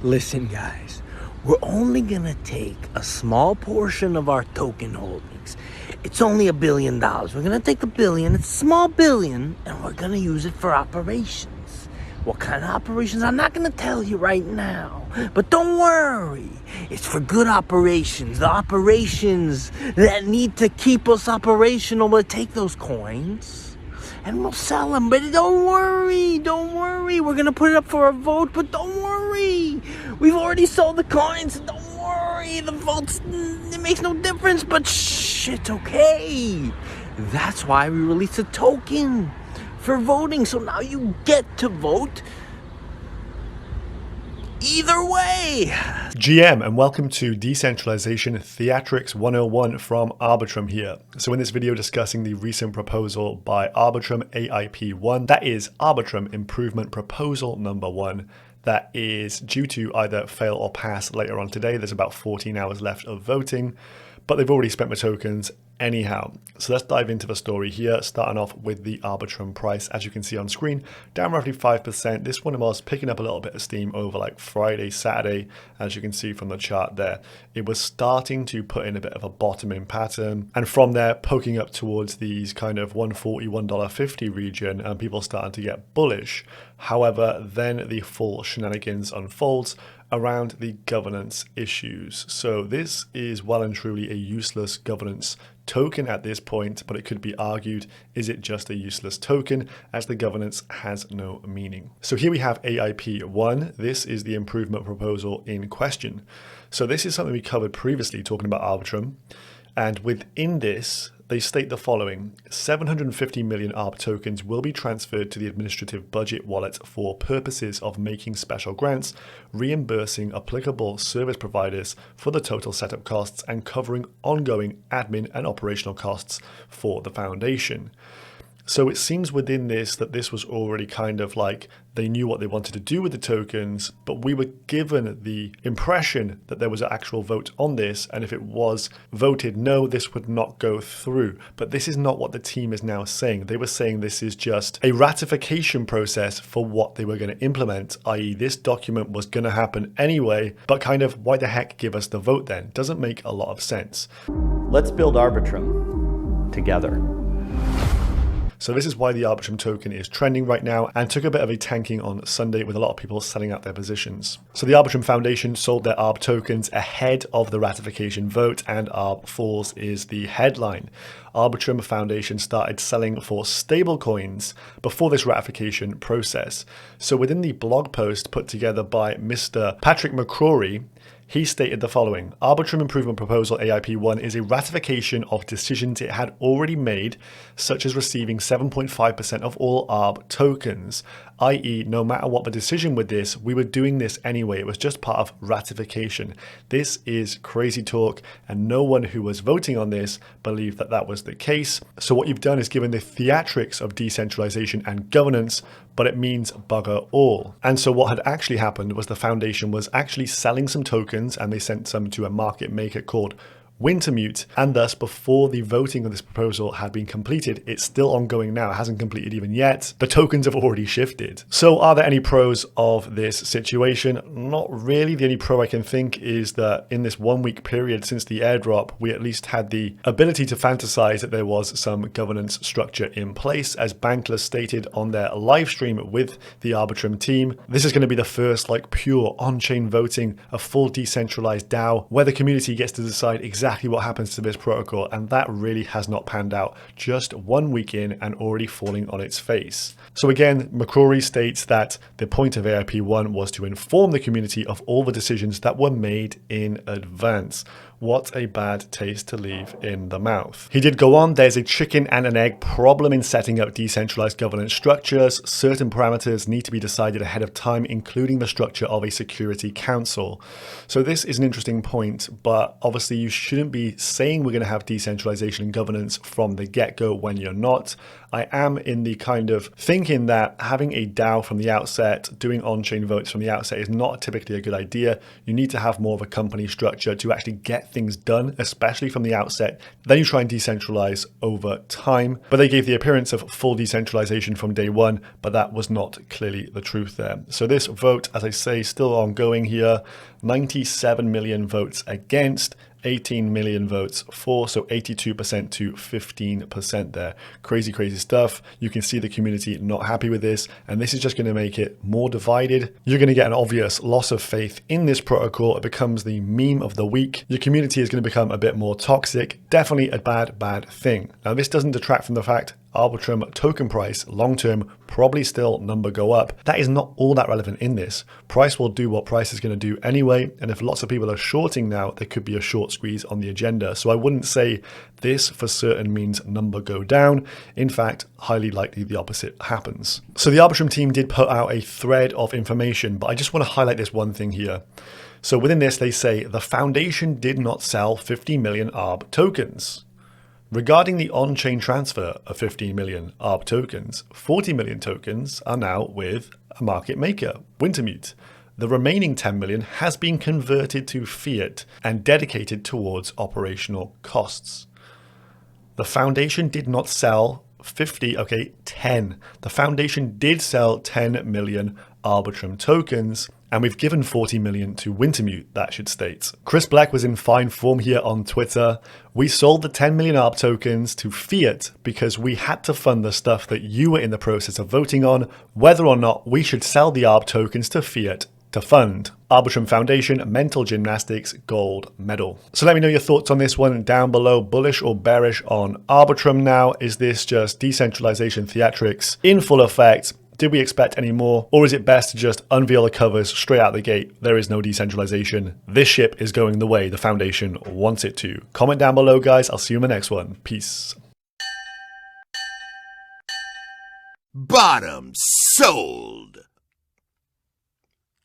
Listen, guys, we're only gonna take a small portion of our token holdings. It's only $1 billion. We're gonna take the billion, it's a small billion, and we're gonna use it for operations. What kind of operations? I'm not gonna tell you right now, but don't worry. It's for good operations, the operations that need to keep us operational. We'll take those coins and we'll sell them, but don't worry. We're gonna put it up for a vote, but don't worry. We've already sold the coins, don't worry. The votes, it makes no difference, but shh, it's okay. That's why we released a token for voting, so now you get to vote either way. GM, and welcome to Decentralization Theatrics 101 from Arbitrum here. So in this video discussing the recent proposal by Arbitrum AIP-1, that is Arbitrum Improvement Proposal number 1, that is due to either fail or pass later on today. There's about 14 hours left of voting, but they've already spent the tokens anyhow. So let's dive into the story here, starting off with the Arbitrum price. As you can see on screen, down roughly 5%. This one was picking up a little bit of steam over like Friday, Saturday, as you can see from the chart there. It was starting to put in a bit of a bottoming pattern, and from there poking up towards these kind of $1.40, $1.50 region, and people starting to get bullish. However, then the full shenanigans unfolds around the governance issues. So this is well and truly a useless governance token at this point, but it could be argued, is it just a useless token as the governance has no meaning? So here we have AIP-1. This is the improvement proposal in question. So this is something we covered previously talking about Arbitrum, and within this they state the following: 750 million ARB tokens will be transferred to the administrative budget wallet for purposes of making special grants, reimbursing applicable service providers for the total setup costs, and covering ongoing admin and operational costs for the foundation. So it seems within this that this was already kind of like they knew what they wanted to do with the tokens, but we were given the impression that there was an actual vote on this, and if it was voted no, this would not go through. But this is not what the team is now saying. They were saying this is just a ratification process for what they were going to implement, i.e. this document was going to happen anyway, but kind of why the heck give us the vote then? Doesn't make a lot of sense. Let's build Arbitrum together. So this is why the Arbitrum token is trending right now and took a bit of a tanking on Sunday with a lot of people selling out their positions. So the Arbitrum Foundation sold their ARB tokens ahead of the ratification vote, and ARB falls is the headline. Arbitrum Foundation started selling for stable coins before this ratification process. So within the blog post put together by Mr. Patrick McCrory, he stated the following: Arbitrum Improvement Proposal AIP-1 is a ratification of decisions it had already made, such as receiving 7.5% of all ARB tokens, i.e. no matter what the decision with this, we were doing this anyway. It was just part of ratification. This is crazy talk, and no one who was voting on this believed that that was the case. So what you've done is given the theatrics of decentralization and governance, but it means bugger all. And so what had actually happened was the foundation was actually selling some tokens, and they sent some to a market maker called Wintermute, and thus before the voting of this proposal had been completed, it's still ongoing now, it hasn't completed even yet, the tokens have already shifted. So are there any pros of this situation? Not really. The only pro I can think is that in this 1 week period since the airdrop, we at least had the ability to fantasize that there was some governance structure in place. As Bankless stated on their live stream with the Arbitrum team, this is going to be the first like pure on-chain voting, a full decentralized DAO where the community gets to decide exactly what happens to this protocol, and that really has not panned out just 1 week in and already falling on its face. So again, McCrory states that the point of AIP-1 was to inform the community of all the decisions that were made in advance. What a bad taste to leave in the mouth. He did go on, there's a chicken and an egg problem in setting up decentralized governance structures. Certain parameters need to be decided ahead of time, including the structure of a security council. So this is an interesting point, but obviously you shouldn't be saying we're going to have decentralization and governance from the get-go when you're not. I am in the kind of thinking that having a DAO from the outset, doing on-chain votes from the outset is not typically a good idea. You need to have more of a company structure to actually get get things done, especially from the outset. Then you try and decentralize over time. But they gave the appearance of full decentralization from day one, but that was not clearly the truth there. So this vote, as I say, still ongoing here. 97 million votes against, 18 million votes for, so 82% to 15% there. Crazy, crazy stuff. You can see the community not happy with this, and this is just going to make it more divided. You're going to get an obvious loss of faith in this protocol. It becomes the meme of the week. Your community is going to become a bit more toxic. Definitely a bad thing. Now, this doesn't detract from the fact Arbitrum token price long-term probably still number go up. That is not all that relevant in this. Price will do what price is going to do anyway, and if lots of people are shorting now, there could be a short squeeze on the agenda. So I wouldn't say this for certain means number go down. In fact, highly likely the opposite happens. So the Arbitrum team did put out a thread of information, but I just want to highlight this one thing here. So within this, they say the foundation did not sell 50 million ARB tokens. Regarding the on-chain transfer of 15 million ARB tokens, 40 million tokens are now with a market maker, Wintermute. The remaining 10 million has been converted to fiat and dedicated towards operational costs. The foundation did not sell 10. The foundation did sell 10 million Arbitrum tokens, and we've given 40 million to Wintermute, that should state. Chris Blec was in fine form here on Twitter. We sold the 10 million ARB tokens to fiat because we had to fund the stuff that you were in the process of voting on, whether or not we should sell the ARB tokens to fiat to fund. Arbitrum Foundation, mental gymnastics, gold medal. So let me know your thoughts on this one down below. Bullish or bearish on Arbitrum now? Is this just decentralization theatrics in full effect? Did we expect any more? Or is it best to just unveil the covers straight out the gate? There is no decentralization. This ship is going the way the foundation wants it to. Comment down below, guys. I'll see you in the next one. Peace. Bottom sold.